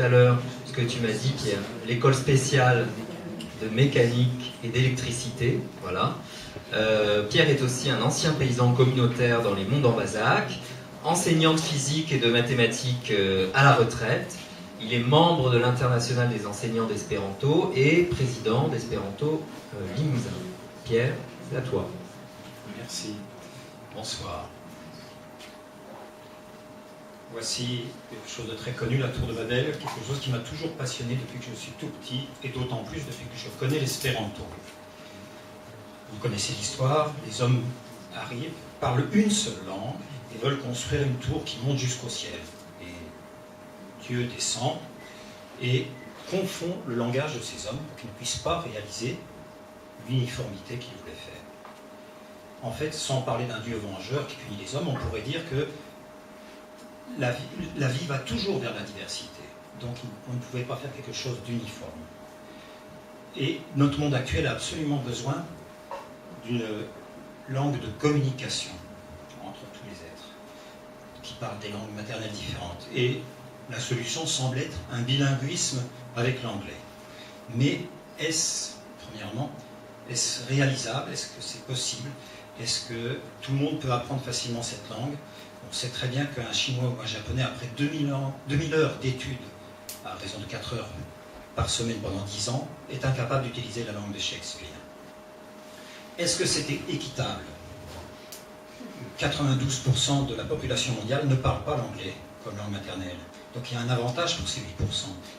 Tout à l'heure, ce que tu m'as dit, Pierre, l'école spéciale de mécanique et d'électricité, voilà. Pierre est aussi un ancien paysan communautaire dans les Monts d'Ambazac, enseignant de physique et de mathématiques à la retraite. Il est membre de l'Internationale des enseignants d'espéranto et président d'Espéranto Limousin. Pierre, c'est à toi. Merci. Bonsoir. Voici quelque chose de très connu, la Tour de Babel, quelque chose qui m'a toujours passionné depuis que je suis tout petit, et d'autant plus depuis que je connais l'espéranto. Vous connaissez l'histoire, les hommes arrivent, parlent une seule langue, et veulent construire une tour qui monte jusqu'au ciel. Et Dieu descend et confond le langage de ces hommes pour qu'ils ne puissent pas réaliser l'uniformité qu'il voulait faire. En fait, sans parler d'un Dieu vengeur qui punit les hommes, on pourrait dire que la vie va toujours vers la diversité. Donc on ne pouvait pas faire quelque chose d'uniforme. Et notre monde actuel a absolument besoin d'une langue de communication entre tous les êtres qui parlent des langues maternelles différentes. Et la solution semble être un bilinguisme avec l'anglais. Mais premièrement, est-ce réalisable? Est-ce que c'est possible? Est-ce que tout le monde peut apprendre facilement cette langue? On sait très bien qu'un Chinois ou un Japonais, après 2000 heures d'études, à raison de 4 heures par semaine pendant 10 ans, est incapable d'utiliser la langue de Shakespeare. Est-ce que c'était équitable? 92% de la population mondiale ne parle pas l'anglais comme langue maternelle. Donc il y a un avantage pour ces 8%.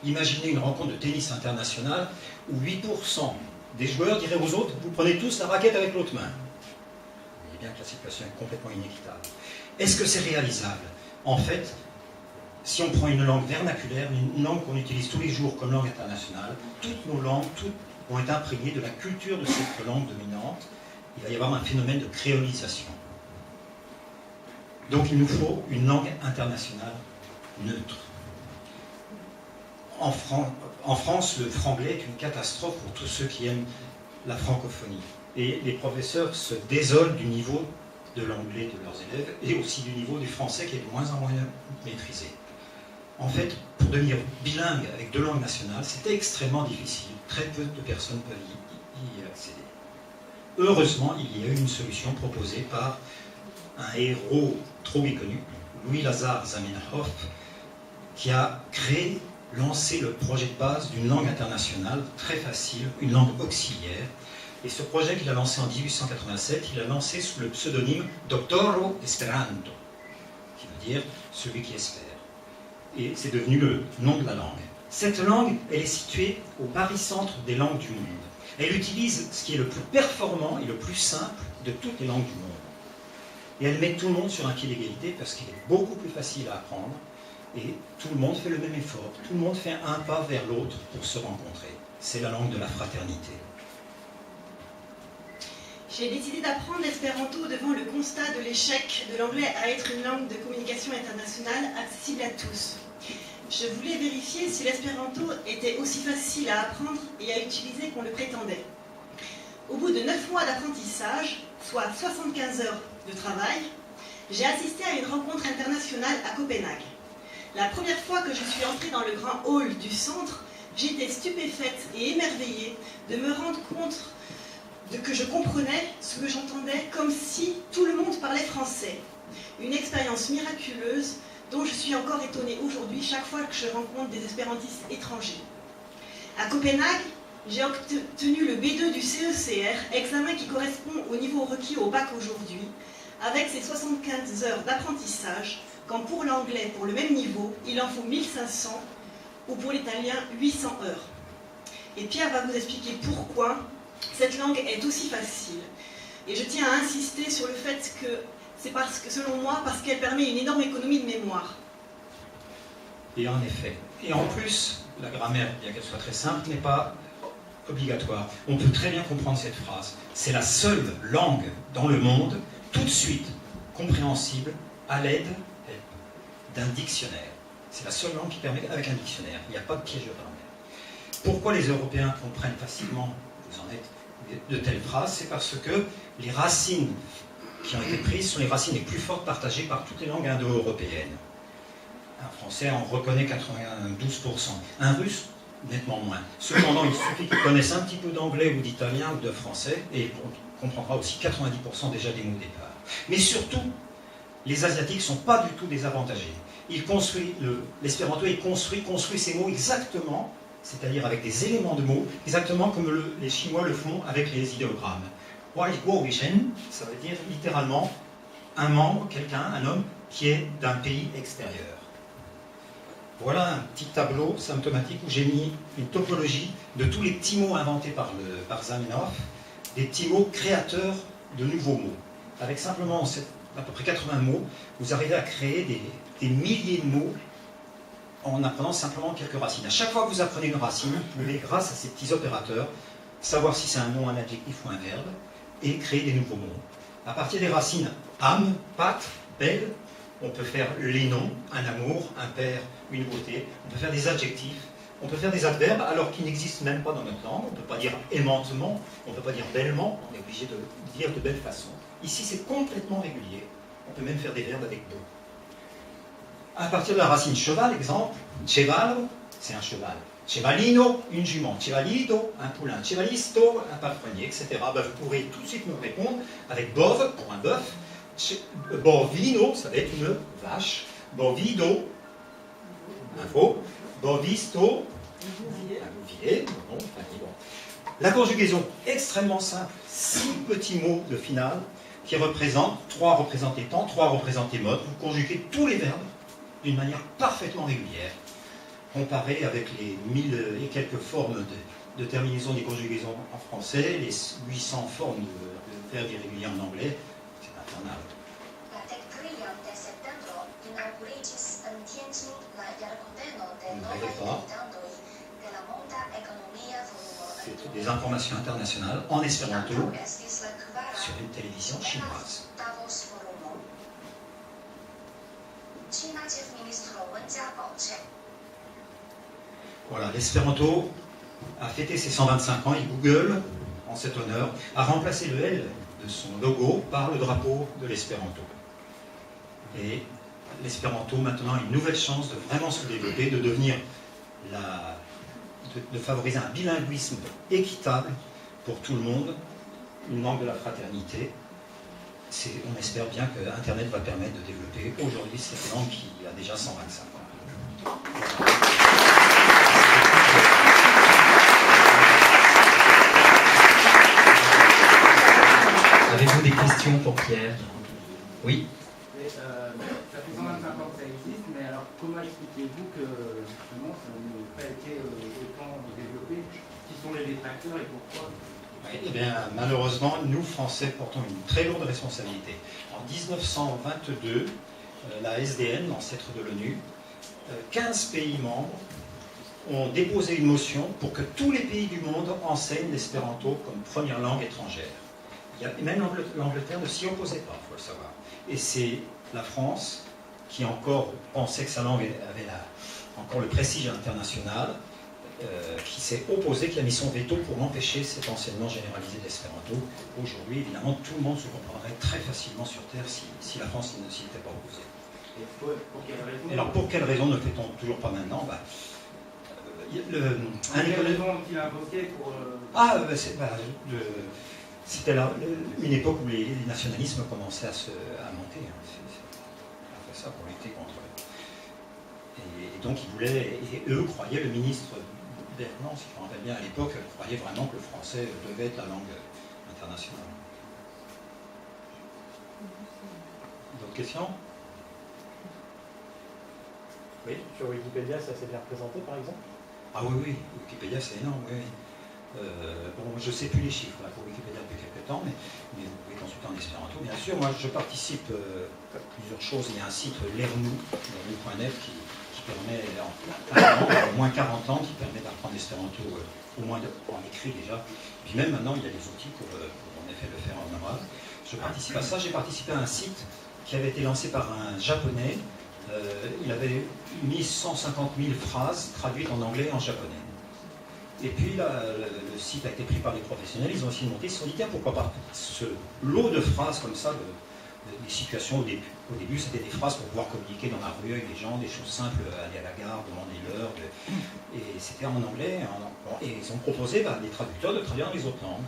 Imaginez une rencontre de tennis international où 8% des joueurs diraient aux autres « vous prenez tous la raquette avec l'autre main ». Vous voyez bien que la situation est complètement inéquitable. Est-ce que c'est réalisable? En fait, si on prend une langue vernaculaire, une langue qu'on utilise tous les jours comme langue internationale, toutes nos langues, toutes vont être imprégnées de la culture de cette langue dominante. Il va y avoir un phénomène de créolisation. Donc il nous faut une langue internationale neutre. En France, le franglais est une catastrophe pour tous ceux qui aiment la francophonie. Et les professeurs se désolent du niveau de l'anglais de leurs élèves et aussi du niveau du français qui est de moins en moins maîtrisé. En fait, pour devenir bilingue avec 2 langues nationales, c'est extrêmement difficile. Très peu de personnes peuvent y accéder. Heureusement, il y a eu une solution proposée par un héros trop méconnu, Louis-Lazare Zamenhof, qui a lancé le projet de base d'une langue internationale très facile, une langue auxiliaire. Et ce projet qu'il a lancé en 1887, il l'a lancé sous le pseudonyme Doctoro Esperanto, qui veut dire celui qui espère. Et c'est devenu le nom de la langue. Cette langue, elle est située au barycentre des langues du monde. Elle utilise ce qui est le plus performant et le plus simple de toutes les langues du monde. Et elle met tout le monde sur un pied d'égalité parce qu'il est beaucoup plus facile à apprendre et tout le monde fait le même effort. Tout le monde fait un pas vers l'autre pour se rencontrer. C'est la langue de la fraternité. J'ai décidé d'apprendre l'espéranto devant le constat de l'échec de l'anglais à être une langue de communication internationale accessible à tous. Je voulais vérifier si l'espéranto était aussi facile à apprendre et à utiliser qu'on le prétendait. Au bout de 9 mois d'apprentissage, soit 75 heures de travail, j'ai assisté à une rencontre internationale à Copenhague. La première fois que je suis entrée dans le grand hall du centre, j'étais stupéfaite et émerveillée de me rendre compte que je comprenais ce que j'entendais comme si tout le monde parlait français. Une expérience miraculeuse dont je suis encore étonnée aujourd'hui chaque fois que je rencontre des espérantistes étrangers. À Copenhague, j'ai obtenu le B2 du CECR, examen qui correspond au niveau requis au bac aujourd'hui, avec ses 75 heures d'apprentissage, quand pour l'anglais, pour le même niveau, il en faut 1500, ou pour l'italien, 800 heures. Et Pierre va vous expliquer pourquoi cette langue est aussi facile. Et je tiens à insister sur le fait que c'est parce que, selon moi, parce qu'elle permet une énorme économie de mémoire. Et en effet. Et en plus, la grammaire, bien qu'elle soit très simple, n'est pas obligatoire. On peut très bien comprendre cette phrase. C'est la seule langue dans le monde, tout de suite, compréhensible, à l'aide d'un dictionnaire. C'est la seule langue qui permet avec un dictionnaire. Il n'y a pas de piège de grammaire. Pourquoi les Européens comprennent facilement, vous en êtes, de telles phrases? C'est parce que les racines qui ont été prises sont les racines les plus fortes partagées par toutes les langues indo-européennes. Un Français en reconnaît 92%. Un Russe, nettement moins. Cependant, il suffit qu'il connaisse un petit peu d'anglais ou d'italien ou de français et il comprendra aussi 90% déjà des mots au départ. Mais surtout, les Asiatiques ne sont pas du tout désavantagés. L'espéranto, il construit ces mots exactement, c'est-à-dire avec des éléments de mots, exactement comme les Chinois le font avec les idéogrammes. Waiguowishen, ça veut dire littéralement un membre, quelqu'un, un homme qui est d'un pays extérieur. Voilà un petit tableau symptomatique où j'ai mis une topologie de tous les petits mots inventés par Zamenhof, des petits mots créateurs de nouveaux mots. Avec simplement à peu près 80 mots, vous arrivez à créer des milliers de mots en apprenant simplement quelques racines. À chaque fois que vous apprenez une racine, vous pouvez, grâce à ces petits opérateurs, savoir si c'est un nom, un adjectif ou un verbe, et créer des nouveaux mots. À partir des racines âme, patte, belle, on peut faire les noms, un amour, un père, une beauté, on peut faire des adjectifs, on peut faire des adverbes alors qu'ils n'existent même pas dans notre langue, on ne peut pas dire aimantement, on ne peut pas dire bellement, on est obligé de dire de belle façon. Ici c'est complètement régulier, on peut même faire des verbes avec do. À partir de la racine cheval, exemple, cheval, c'est un cheval. Chevalino, une jument. Chevalido, un poulain. Chevalisto, un palefrenier, etc. Ben, vous pourrez tout de suite me répondre avec bove, pour un bœuf. Bovino, ça va être une vache. Bovido, un veau. Bovisto, un bouvier. Bon. La conjugaison, extrêmement simple. 6 petits mots de finale qui représentent 3 représentés temps, 3 représentés mode. Vous conjuguez tous les verbes d'une manière parfaitement régulière. Comparé avec les 1000 et quelques formes de terminaison des conjugaisons en français, les 800 formes de verbes irréguliers en anglais, c'est infernal. Vous ne rêvez pas. C'est des informations internationales en espéranto sur une télévision chinoise. Voilà, l'espéranto a fêté ses 125 ans et Google, en cet honneur, a remplacé le L de son logo par le drapeau de l'espéranto. Et l'espéranto maintenant a une nouvelle chance de vraiment se développer, de devenir de favoriser un bilinguisme équitable pour tout le monde, une langue de la fraternité. On espère bien que Internet va permettre de développer aujourd'hui cette langue qui a déjà 125 ans. Avez-vous des questions pour Pierre? Oui. Ça fait 125 ans que ça existe, mais alors comment expliquez-vous que justement ça n'a pas été autant développé? Qui sont les détracteurs et pourquoi? Eh bien, malheureusement, nous, Français, portons une très lourde responsabilité. En 1922, la SDN, l'ancêtre de l'ONU, 15 pays membres ont déposé une motion pour que tous les pays du monde enseignent l'espéranto comme première langue étrangère. Même l'Angleterre ne s'y opposait pas, il faut le savoir. Et c'est la France, qui encore pensait que sa langue avait encore le prestige international, qui s'est opposé, qui a mis son veto pour empêcher cet enseignement généralisé de l'espéranto. Aujourd'hui, évidemment, tout le monde se comprendrait très facilement sur Terre si la France ne s'y était pas opposée. Et pour quelle raison? Alors, pour quelle raison ne fait-on toujours pas maintenant? Quelle raison qu'il a invoqué pour... c'était une époque où les nationalismes commençaient à monter. C'est ça pour lutter contre eux. Et donc, ils voulaient, et eux croyaient, le ministre Berland, si je me rappelle bien à l'époque, croyait vraiment que le français devait être la langue internationale. D'autres questions? Oui. Sur Wikipédia, ça s'est bien représenté, par exemple? Ah oui, Wikipédia c'est énorme, oui. Bon, je ne sais plus les chiffres là, pour Wikipédia depuis quelques temps, mais vous pouvez consulter en espéranto. Bien sûr, moi je participe à plusieurs choses. Il y a un site lernu.net qui permet, au moins 40 ans, qui permet d'apprendre l'espéranto, au moins en écrit déjà. Puis même maintenant, il y a des outils pour en effet le faire en oral. Je participe à ça. J'ai participé à un site qui avait été lancé par un japonais. Il avait mis 150 000 phrases traduites en anglais et en japonais. Et puis le site a été pris par les professionnels, ils ont aussi monté, ils se sont dit tiens, pourquoi pas ce lot de phrases comme ça, des situations au début, c'était des phrases pour pouvoir communiquer dans la rue avec les gens, des choses simples, aller à la gare, demander l'heure, et c'était en anglais. Et ils ont proposé des traducteurs de traduire dans les autres langues.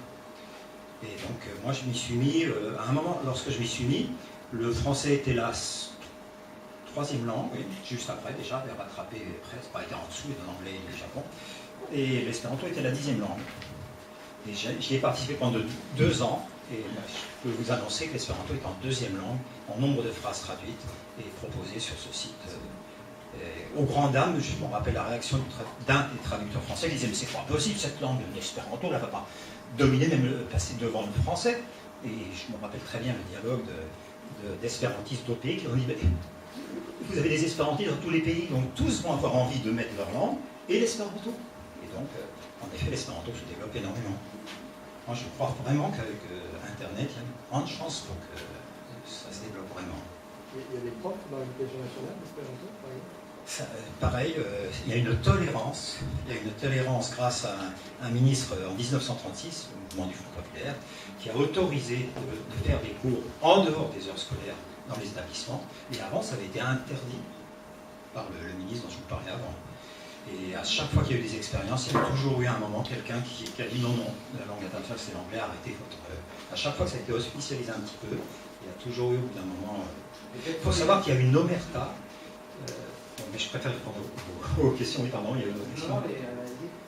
Et donc moi je m'y suis mis, à un moment, lorsque je m'y suis mis, le français était la troisième langue, juste après déjà, avait rattrapé presque, pas été en dessous de l'anglais et du Japon, et l'espéranto était la 10e langue. Et j'y ai participé pendant 2 ans, et je peux vous annoncer que l'espéranto est en 2e langue, en nombre de phrases traduites, et proposées sur ce site. Aux grandes dames, je me rappelle la réaction d'un des traducteurs français qui disait « mais c'est pas possible, cette langue, l'espéranto, là va pas dominer, même passer devant le français ». Et je me rappelle très bien le dialogue d'espérantistes d'autres pays qui ont dit « vous avez des espérantistes dans tous les pays, donc tous vont avoir envie de mettre leur langue, et l'espéranto ». Et donc, en effet, l'espéranto se développe énormément. Moi, je crois vraiment qu'avec Internet, il y a une grande chance pour que ça se développe vraiment. Il y a des profs dans l'éducation nationale d'espéranto, par exemple? Pareil, il y a une tolérance. Il y a une tolérance grâce à un ministre en 1936, au mouvement du Front populaire, qui a autorisé de faire des cours en dehors des heures scolaires dans les établissements. Et avant, ça avait été interdit par le ministre dont je vous parlais avant. Et à chaque fois qu'il y a eu des expériences, il y a toujours eu à un moment quelqu'un qui a dit non, la langue internationale c'est l'anglais, arrêtez votre... À chaque fois que ça a été officialisé un petit peu, il y a toujours eu au bout d'un moment... Il faut savoir qu'il y a une omerta. Mais je préfère répondre aux questions. Oui, pardon, il y a une autre question. Non,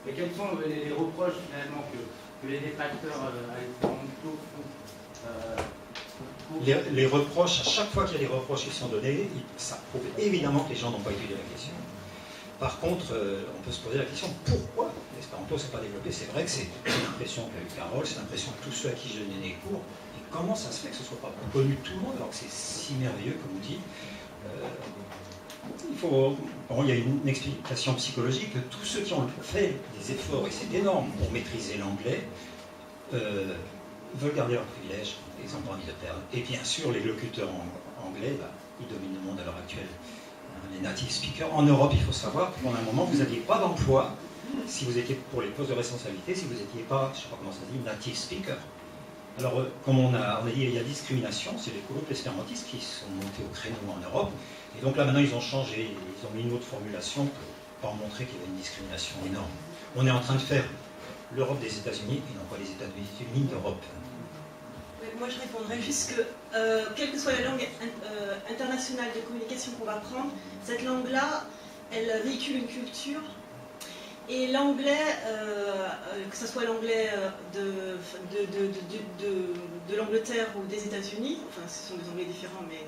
mais quels sont les reproches finalement que les détracteurs à l'espéranto font les reproches, à chaque fois qu'il y a des reproches qui sont donnés, ça prouve évidemment que les gens n'ont pas étudié la question. Par contre, on peut se poser la question pourquoi l'espéranto ne s'est pas développé. C'est vrai que c'est l'impression qu'a eu Carole, c'est l'impression que tous ceux à qui je donnais des cours, et comment ça se fait que ce ne soit pas connu de tout le monde alors que c'est si merveilleux, comme on dit. Il y a une explication psychologique que tous ceux qui ont fait des efforts, et c'est énorme, pour maîtriser l'anglais, veulent garder leur privilège, et ils n'ont pas envie de perdre. Et bien sûr, les locuteurs anglais, ils dominent le monde à l'heure actuelle. Les native speakers, en Europe, il faut savoir que pendant un moment, vous n'aviez pas d'emploi si vous étiez pour les postes de responsabilité, si vous n'étiez pas, je ne sais pas comment ça se dit, native speaker. Alors, comme on a dit, il y a discrimination, c'est les groupes espérantistes qui sont montés au créneau en Europe. Et donc là, maintenant, ils ont changé, ils ont mis une autre formulation pour montrer qu'il y avait une discrimination énorme. On est en train de faire l'Europe des États-Unis et non pas les États-Unis d'Europe. Moi, je répondrais juste que, quelle que soit la langue internationale de communication qu'on va prendre, cette langue-là, elle véhicule une culture. Et l'anglais, que ce soit l'anglais de l'Angleterre ou des États-Unis, enfin, ce sont des anglais différents, mais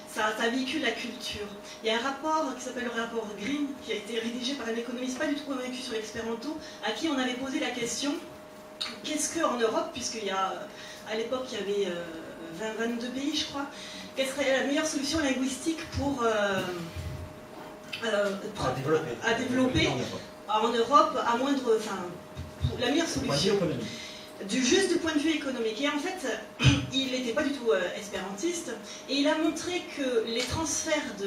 ça véhicule la culture. Il y a un rapport qui s'appelle le rapport Green, qui a été rédigé par un économiste pas du tout convaincu sur l'espéranto, à qui on avait posé la question qu'est-ce qu'en Europe, puisqu'il y a... À l'époque, il y avait 22 pays, je crois. Quelle serait la meilleure solution linguistique à développer en Europe, à moindre... Enfin, la meilleure solution. Juste du point de vue économique. Et en fait, il n'était pas du tout espérantiste. Et il a montré que les transferts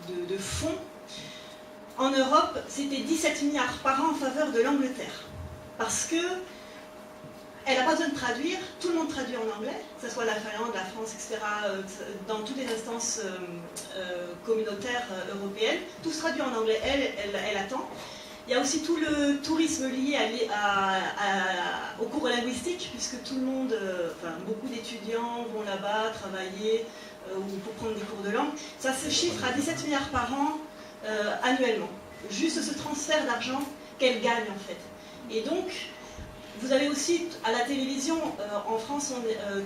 de fonds en Europe, c'était 17 milliards par an en faveur de l'Angleterre. Parce que elle n'a pas besoin de traduire, tout le monde traduit en anglais, que ce soit la Finlande, la France, etc., dans toutes les instances communautaires européennes, tout se traduit en anglais, elle attend. Il y a aussi tout le tourisme lié aux cours linguistiques, puisque tout le monde, beaucoup d'étudiants vont là-bas travailler ou pour prendre des cours de langue. Ça se chiffre à 17 milliards par an annuellement. Juste ce transfert d'argent qu'elle gagne en fait. Et donc, vous avez aussi à la télévision, en France,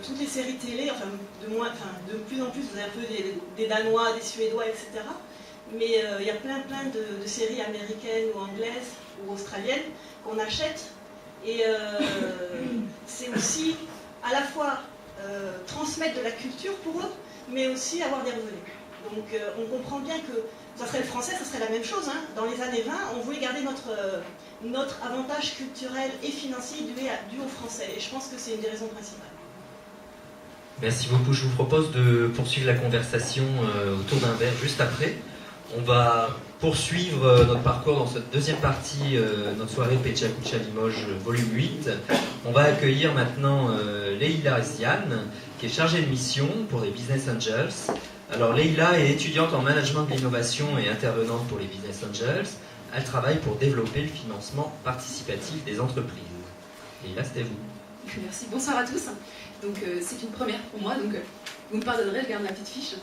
toutes les séries télé, de plus en plus, vous avez un peu des Danois, des Suédois, etc. Mais il y a plein de séries américaines ou anglaises ou australiennes qu'on achète. Et c'est aussi à la fois transmettre de la culture pour eux, mais aussi avoir des revenus. Donc on comprend bien que ça serait le français, ça serait la même chose. Hein. Dans les années 20, on voulait garder notre avantage culturel et financier dû au français. Et je pense que c'est une des raisons principales. Merci beaucoup. Je vous propose de poursuivre la conversation autour d'un verre juste après. On va poursuivre notre parcours dans cette deuxième partie, notre soirée Pecha Kucha Limoges volume 8. On va accueillir maintenant Leïla Ziane, qui est chargée de mission pour les Business Angels. Alors Leïla est étudiante en management de l'innovation et intervenante pour les Business Angels. Elle travaille pour développer le financement participatif des entreprises. Leïla, c'était vous. Merci, bonsoir à tous. Donc c'est une première pour moi, donc vous me pardonnerez, je garde ma petite fiche.